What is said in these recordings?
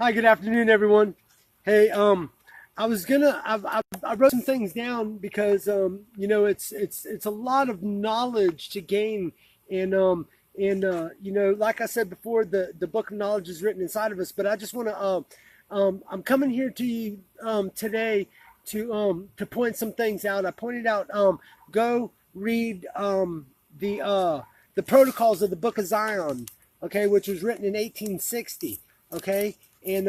Hi, good afternoon, everyone. Hey, I wrote some things down because it's a lot of knowledge to gain, and like I said before, the book of knowledge is written inside of us. But I just want to I'm coming here to you today to point some things out. I pointed out go read the protocols of the Book of Zion, okay, which was written in 1860, okay, and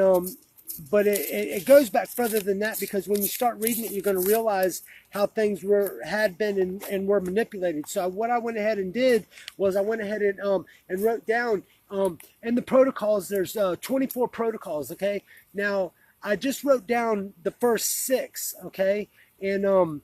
but it goes back further than that, because when you start reading it, you're going to realize how things had been and were manipulated. So what I went ahead and did was I went ahead and wrote down in the protocols. There's 24 protocols. Okay, now I just wrote down the first six. Okay, and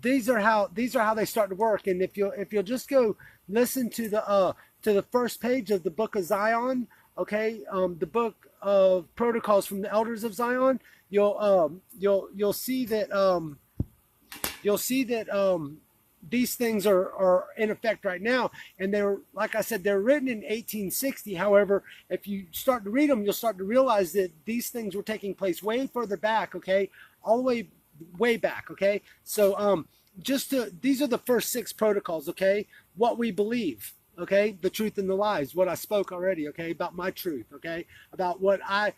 these are how they start to work. And if you'll just go listen to the first page of the Book of Zion, okay, the book of protocols from the elders of Zion, you'll see that these things are in effect right now, and they're, like I said, they're written in 1860. However, if you start to read them, you'll start to realize that these things were taking place way further back, okay, all the way back, okay. So these are the first six protocols, okay. What we believe, okay, the truth and the lies, what I spoke already, okay, about my truth, okay, about what I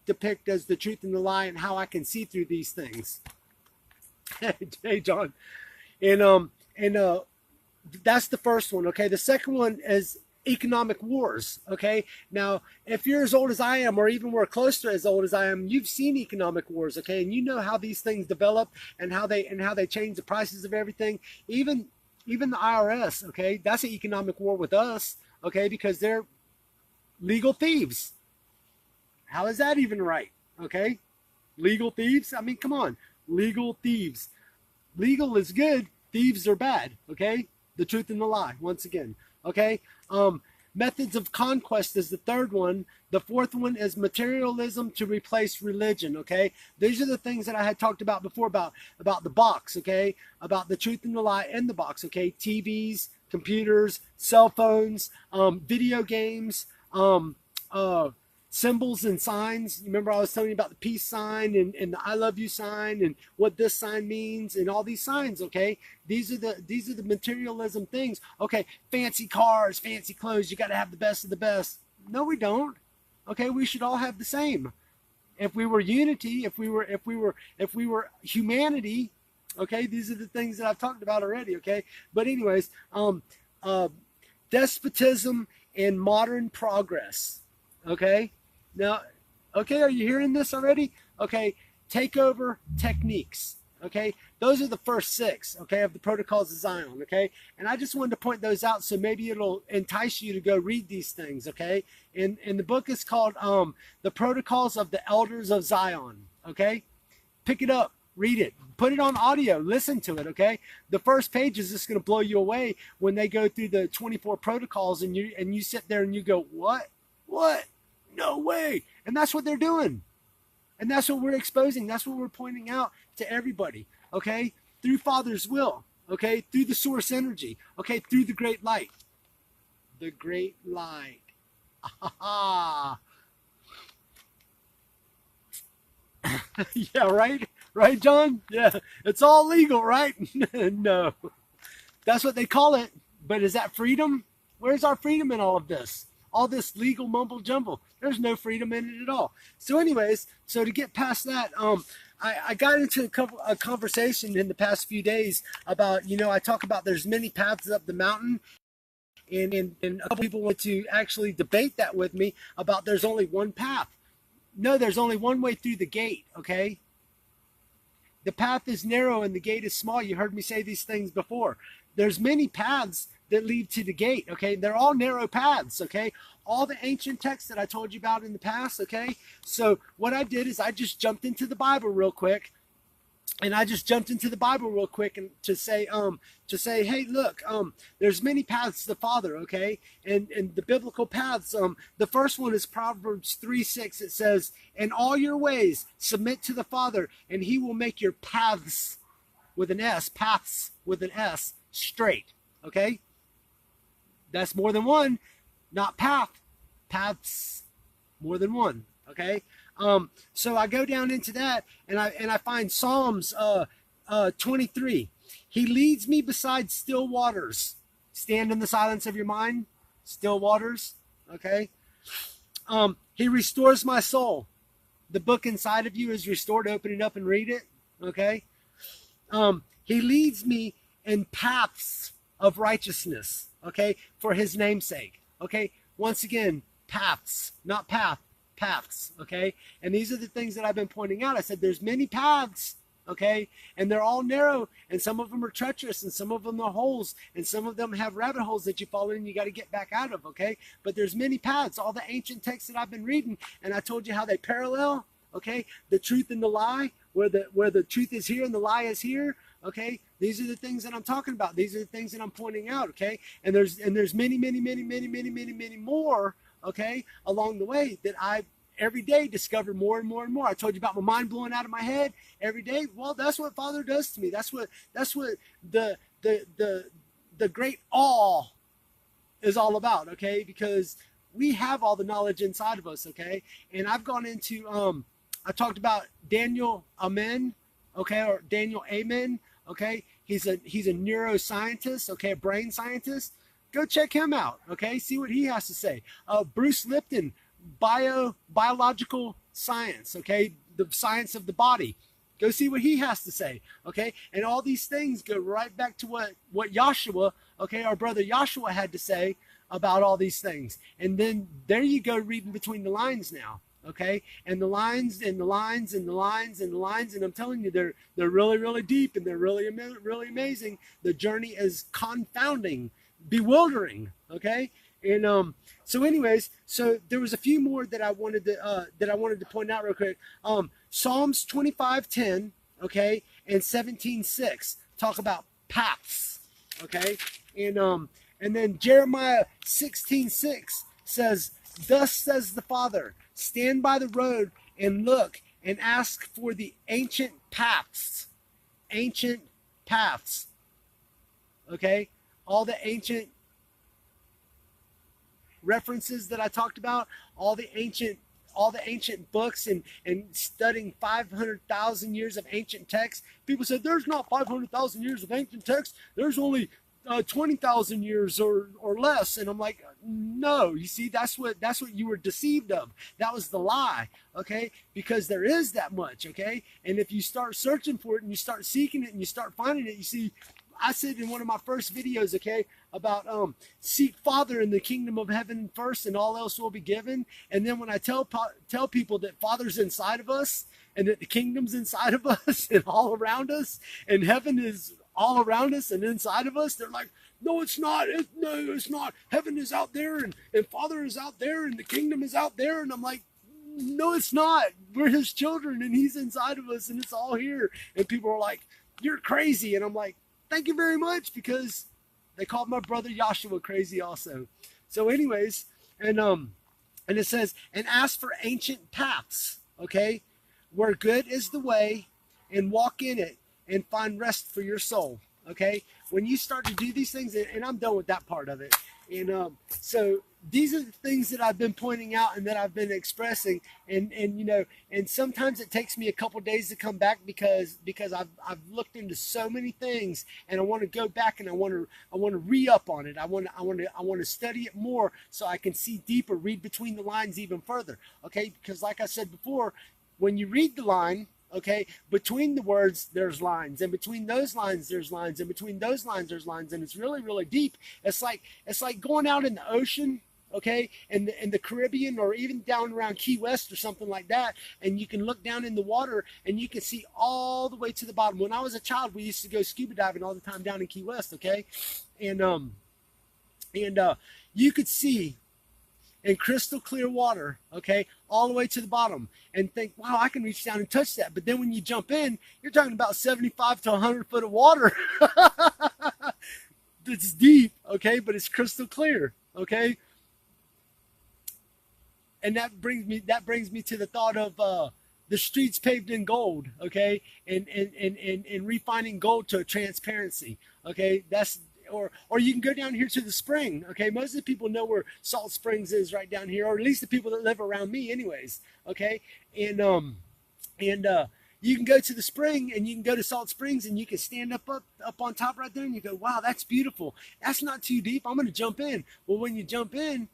depict as the truth and the lie, and how I can see through these things. Hey, John. And that's the first one, okay. The second one is economic wars, okay. Now, if you're as old as I am, or even we're close to as old as I am, you've seen economic wars, okay, and you know how these things develop, and how they change the prices of everything. Even the IRS, okay, that's an economic war with us, okay, because they're legal thieves. How is that even right? Okay, legal thieves. I mean, come on, legal thieves. Legal is good, thieves are bad, okay. The truth and the lie, once again, okay. Methods of conquest is the third one. The fourth one is materialism to replace religion, okay. These are the things that I had talked about before, about the box, okay, about the truth and the lie in the box, okay. TVs, computers, cell phones, video games, symbols and signs. Remember I was telling you about the peace sign and the I love you sign, and what this sign means, and all these signs, okay. These are the materialism things, okay. Fancy cars, fancy clothes, you got to have the best of the best. No, we don't, okay. We should all have the same. If we were unity, if we were humanity, okay, these are the things that I've talked about already, okay. But anyways, uh despotism and modern progress, okay. Now, okay, are you hearing this already? Okay, takeover techniques. Okay, those are the first six, okay, of the protocols of Zion, okay. And I just wanted to point those out, so maybe it'll entice you to go read these things, okay. And the book is called The Protocols of the Elders of Zion, okay. Pick it up, read it, put it on audio, listen to it, okay. The first page is just going to blow you away when they go through the 24 protocols, and you sit there and you go, what, no way. And that's what they're doing, and that's what we're exposing, that's what we're pointing out to everybody, okay, through Father's will, okay, through the source energy, okay, through the great light. The great light. Yeah, right, John. Yeah, it's all legal, right? No, that's what they call it. But is that freedom? Where's our freedom in all of this? All this legal mumble jumble. There's no freedom in it at all. So, anyways, so to get past that, I got into a conversation in the past few days about, I talk about there's many paths up the mountain, and a couple people want to actually debate that with me about there's only one path. No, there's only one way through the gate, okay? The path is narrow and the gate is small. You heard me say these things before. There's many paths that lead to the gate, okay? They're all narrow paths, okay? All the ancient texts that I told you about in the past, okay? So what I did is I just jumped into the Bible real quick, and and to say, hey, look, there's many paths to the Father, okay, and the biblical paths. The first one is Proverbs 3:6. It says, "In all your ways submit to the Father, and He will make your paths with an S, paths with an S, straight." Okay, that's more than one, not path, paths. more than one. Okay. So I go down into that, and I find Psalms 23. He leads me beside still waters. Stand in the silence of your mind. Still waters. Okay. He restores my soul. The book inside of you is restored. Open it up and read it. Okay. He leads me in paths of righteousness. Okay. For his name's sake. Okay. Once again, paths, not paths. Okay. And these are the things that I've been pointing out. I said there's many paths. Okay, and they're all narrow, and some of them are treacherous, and some of them are holes, and some of them have rabbit holes that you fall in and you got to get back out of. Okay, but there's many paths. All the ancient texts that I've been reading, and I told you how they parallel. Okay, the truth and the lie, where the truth is here and the lie is here. Okay, these are the things that I'm talking about. These are the things that I'm pointing out. Okay, and there's many more. Okay, along the way that I every day discover more and more and more. I told you about my mind blowing out of my head every day. Well, that's what Father does to me. That's what the great awe is all about. Okay, because we have all the knowledge inside of us. Okay, and I've gone into I talked about Daniel Amen. Okay, or Daniel Amen. Okay, he's a neuroscientist. Okay, a brain scientist. Go check him out. Okay, see what he has to say. Bruce Lipton. Biological science, okay, the science of the body. Go see what he has to say. Okay, and all these things go right back to what Joshua, okay, our brother Joshua had to say about all these things. And then there you go, reading between the lines now. Okay, and the lines and the lines and the lines and the lines, and I'm telling you, they're really deep, and they're really amazing. The journey is confounding, bewildering. Okay. And so anyways, so there was a few more that I wanted to point out real quick. Psalms 25:10, okay, and 17:6 talk about paths, okay, and then Jeremiah 16:6 says, "Thus says the Father, stand by the road and look and ask for the ancient paths, okay, all the ancient references that I talked about, all the ancient books, and studying 500,000 years of ancient texts. People said there's not 500,000 years of ancient texts. There's only 20,000 years or less. And I'm like, no, you see, that's what you were deceived of. That was the lie. Okay, because there is that much. Okay, and if you start searching for it and you start seeking it and you start finding it, you see. I said in one of my first videos, okay, about seek Father in the kingdom of heaven first, and all else will be given. And then when I tell people that Father's inside of us, and that the kingdom's inside of us and all around us, and heaven is all around us and inside of us, they're like, no, it's not. No, it's not. Heaven is out there, and Father is out there, and the kingdom is out there. And I'm like, no, it's not. We're his children, and he's inside of us, and it's all here. And people are like, you're crazy. And I'm like, thank you very much, because they called my brother Joshua crazy also. So anyways, and it says, and ask for ancient paths, okay, where good is the way, and walk in it and find rest for your soul. Okay, when you start to do these things, and I'm done with that part of it. And so these are the things that I've been pointing out and that I've been expressing, and you know, and sometimes it takes me a couple days to come back because I've looked into so many things, and I want to go back and I want to re-up on it. I want to study it more so I can see deeper, read between the lines even further. Okay, because like I said before, when you read the line, okay, between the words there's lines, and between those lines there's lines, and between those lines there's lines, and it's really deep. It's like going out in the ocean, okay, in the Caribbean, or even down around Key West or something like that, and you can look down in the water and you can see all the way to the bottom. When I was a child, we used to go scuba diving all the time down in Key West, okay, and you could see in crystal clear water, okay, all the way to the bottom, and think, wow, I can reach down and touch that. But then when you jump in, you're talking about 75 to 100 foot of water. It's deep, okay, but it's crystal clear, okay. And that brings me to the thought of the streets paved in gold, okay, and refining gold to transparency, okay. That's or you can go down here to the spring. Okay, most of the people know where Salt Springs is, right down here, or at least the people that live around me, anyways. Okay, and and you can go to the spring and you can go to Salt Springs and you can stand up on top right there and you go, wow, that's beautiful. That's not too deep. I'm going to jump in. Well, when you jump in,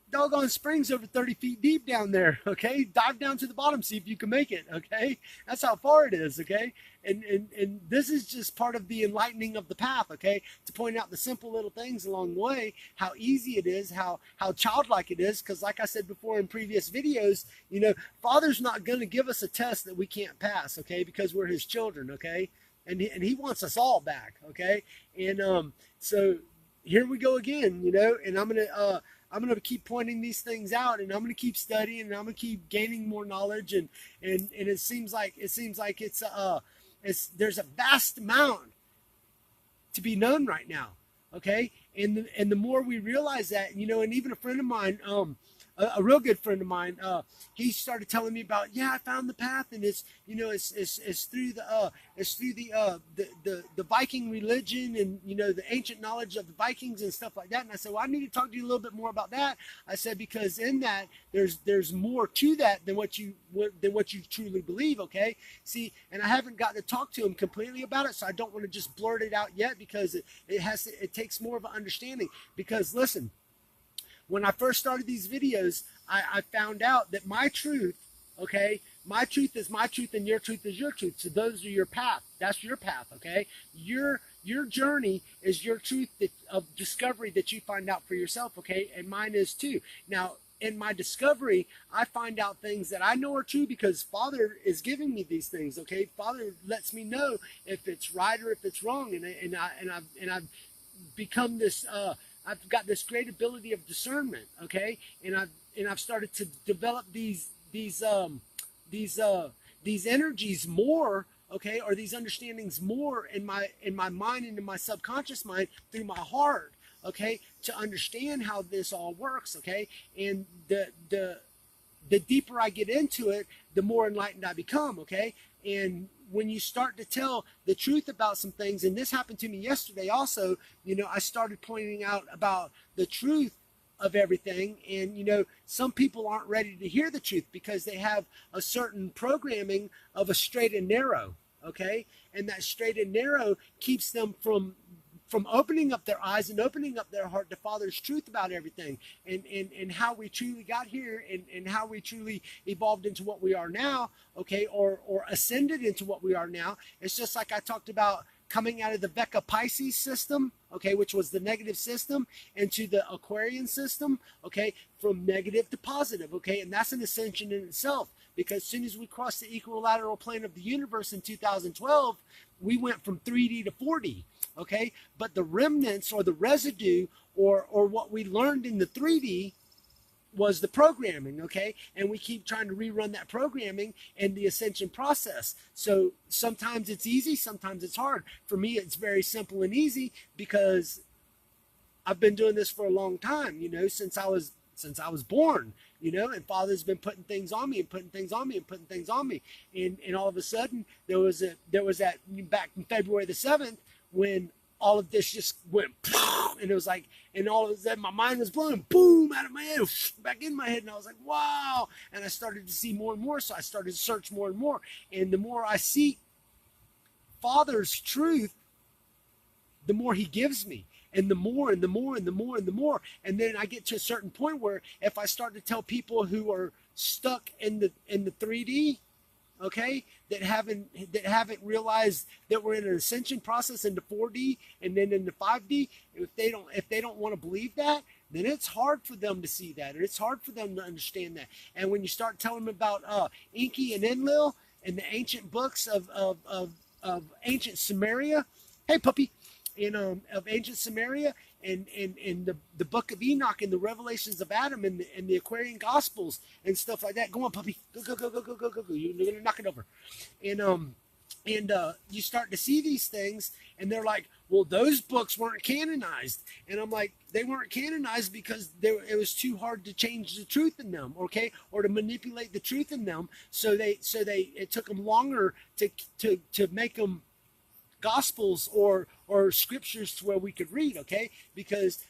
doggone spring's over 30 feet deep down there. Okay, dive down to the bottom, see if you can make it. Okay, that's how far it is. Okay, and this is just part of the enlightening of the path. Okay, to point out the simple little things along the way, how easy it is, how childlike it is. Because like I said before in previous videos, you know, Father's not going to give us a test that we can't pass. Okay, because we're His children. Okay, and he wants us all back. Okay, and so here we go again. You know, and I'm gonna keep pointing these things out, and I'm gonna keep studying, and I'm gonna keep gaining more knowledge, and it seems like there's a vast amount to be known right now. Okay, and the more we realize that, you know, and even a friend of mine, a real good friend of mine, he started telling me about, yeah, I found the path, and it's, you know, it's through the Viking religion, and, you know, the ancient knowledge of the Vikings and stuff like that. And I said, well, I need to talk to you a little bit more about that. I said, because in that there's more to that than what you truly believe. Okay, see, and I haven't gotten to talk to him completely about it, so I don't want to just blurt it out yet, because it takes more of an understanding. Because listen, when I first started these videos, I found out that my truth, okay, my truth is my truth and your truth is your truth. So those are your path. That's your path, okay? Your journey is your truth of discovery that you find out for yourself, okay? And mine is too. Now, in my discovery, I find out things that I know are true because Father is giving me these things, okay? Father lets me know if it's right or if it's wrong, and I've become this. I've got this great ability of discernment, okay, and I've started to develop these energies more, okay, or these understandings more in my mind and in my subconscious mind through my heart, okay, to understand how this all works, okay, and the deeper I get into it, the more enlightened I become, okay, and when you start to tell the truth about some things, and this happened to me yesterday also, you know, I started pointing out about the truth of everything, and, you know, some people aren't ready to hear the truth because they have a certain programming of a straight and narrow, okay, and that straight and narrow keeps them from opening up their eyes and opening up their heart to Father's truth about everything, and how we truly got here, and how we truly evolved into what we are now, okay, or ascended into what we are now. It's just like I talked about coming out of the Vecca Pisces system, okay, which was the negative system, into the Aquarian system, okay, from negative to positive, okay, and that's an ascension in itself, because as soon as we crossed the equilateral plane of the universe in 2012, we went from 3D to 4D. Okay, but the remnants or the residue or what we learned in the 3D was the programming, okay? And we keep trying to rerun that programming in the ascension process. So sometimes it's easy, sometimes it's hard. For me, it's very simple and easy because I've been doing this for a long time, you know, since I was born, you know, and Father's been putting things on me and putting things on me and putting things on me. And all of a sudden there was that back in February the 7th, when all of this just went, and it was like, and all of a sudden my mind was blowing, boom, out of my head, back in my head, and I was like, wow, and I started to see more and more, so I started to search more and more, and the more I seek Father's truth, the more He gives me, and the more and the more and the more and the more, and then I get to a certain point where if I start to tell people who are stuck in the 3D, okay, that haven't realized that we're in an ascension process into 4D and then into 5D, if they don't want to believe that, then it's hard for them to see that, and it's hard for them to understand that. And when you start telling them about Enki and Enlil and the ancient books of ancient Sumeria, hey puppy, of ancient Sumeria, and the book of Enoch, and the revelations of Adam, and the Aquarian Gospels and stuff like that. Go on, puppy, go. You're gonna knock it over, and you start to see these things, and they're like, well, those books weren't canonized, and I'm like, they weren't canonized because it was too hard to change the truth in them, okay, or to manipulate the truth in them. So it took them longer to make them gospels or scriptures to where we could read, okay? Because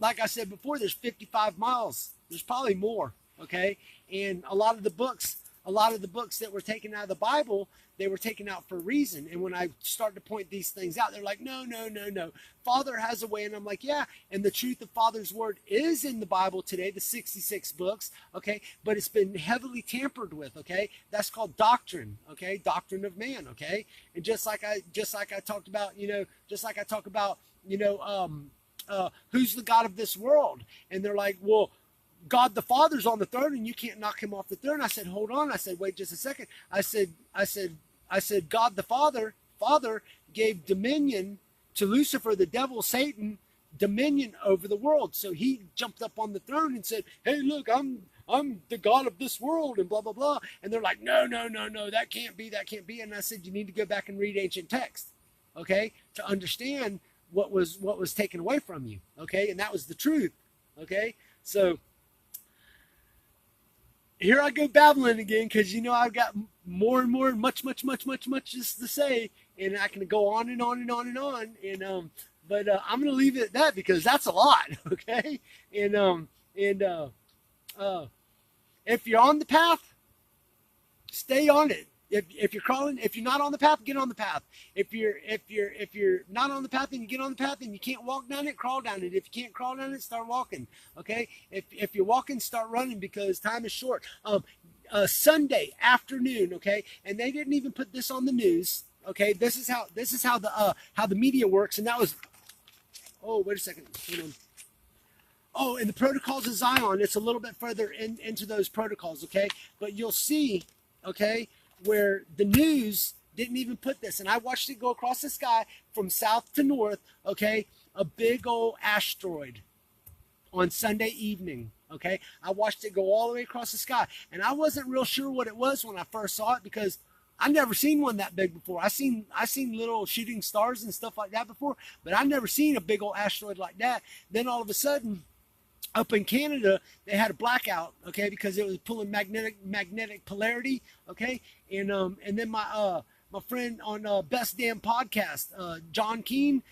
like I said before, there's 55 miles. There's probably more, okay? And a lot of the books that were taken out of the Bible, they were taken out for a reason. And when I start to point these things out, they're like, no. Father has a way. And I'm like, yeah. And the truth of Father's word is in the Bible today, the 66 books, okay? But it's been heavily tampered with, okay? That's called doctrine, okay? Doctrine of man, okay? And just like I talked about, who's the God of this world? And they're like, well, God the Father's on the throne and you can't knock him off the throne. I said, hold on. I said, wait just a second. I said, God the Father gave dominion to Lucifer, the devil, Satan, dominion over the world. So he jumped up on the throne and said, hey, look, I'm the God of this world and blah, blah, blah. And they're like, no, that can't be. And I said, you need to go back and read ancient text, okay, to understand what was taken away from you, okay? And that was the truth, okay? So here I go babbling again, because I've got more and more, much just to say, and I can go on and on and on and on. And but I'm gonna leave it at that because that's a lot, okay? And if you're on the path, stay on it. If you're crawling, if you're not on the path, get on the path. If you're not on the path and you get on the path and you can't walk down it, crawl down it. If you can't crawl down it, start walking. Okay. If you're walking, start running because time is short. Sunday afternoon. Okay. And they didn't even put this on the news. Okay. This is how the media works. And that was, oh, wait a second. Hold on. Oh, and the protocols of Zion. It's a little bit further into those protocols. Okay. But you'll see, okay, where the news didn't even put this. And I watched it go across the sky from south to north, okay? A big old asteroid on Sunday evening, okay? I watched it go all the way across the sky. And I wasn't real sure what it was when I first saw it because I never seen one that big before. I seen little shooting stars and stuff like that before, but I never seen a big old asteroid like that. Then all of a sudden, up in Canada, they had a blackout, okay, because it was pulling magnetic polarity, okay, and then my friend on Best Damn Podcast, John Keane,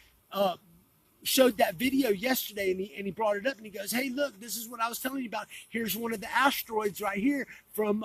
showed that video yesterday, and he brought it up, and he goes, hey, look, this is what I was telling you about. Here's one of the asteroids right here from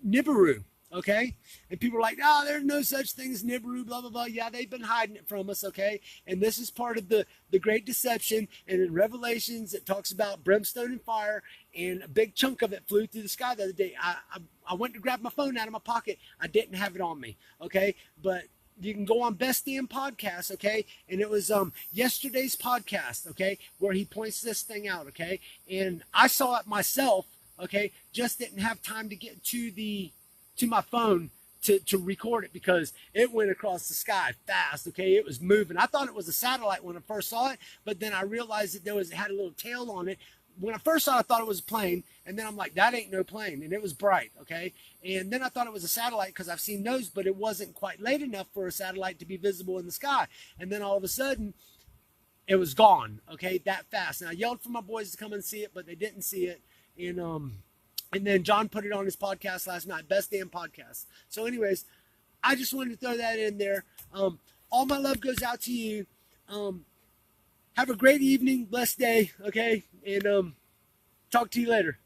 Nibiru. Okay, and people are like, oh, there's no such thing as Nibiru, blah, blah, blah. Yeah, they've been hiding it from us, okay? And this is part of the Great Deception. And in Revelations, it talks about brimstone and fire, and a big chunk of it flew through the sky the other day. I went to grab my phone out of my pocket. I didn't have it on me, okay? But you can go on Best Damn Podcast, okay? And it was yesterday's podcast, okay, where he points this thing out, okay? And I saw it myself, okay? Just didn't have time to get to my phone to record it because it went across the sky fast, okay? It was moving. I thought it was a satellite when I first saw it, but then I realized that it had a little tail on it. When I first saw it, I thought it was a plane, and then I'm like, that ain't no plane, and it was bright, okay? And then I thought it was a satellite because I've seen those, but it wasn't quite late enough for a satellite to be visible in the sky. And then all of a sudden, it was gone, okay, that fast. And I yelled for my boys to come and see it, but they didn't see it. And then John put it on his podcast last night, Best Damn Podcast. So anyways, I just wanted to throw that in there. All my love goes out to you. Have a great evening, blessed day, okay? And talk to you later.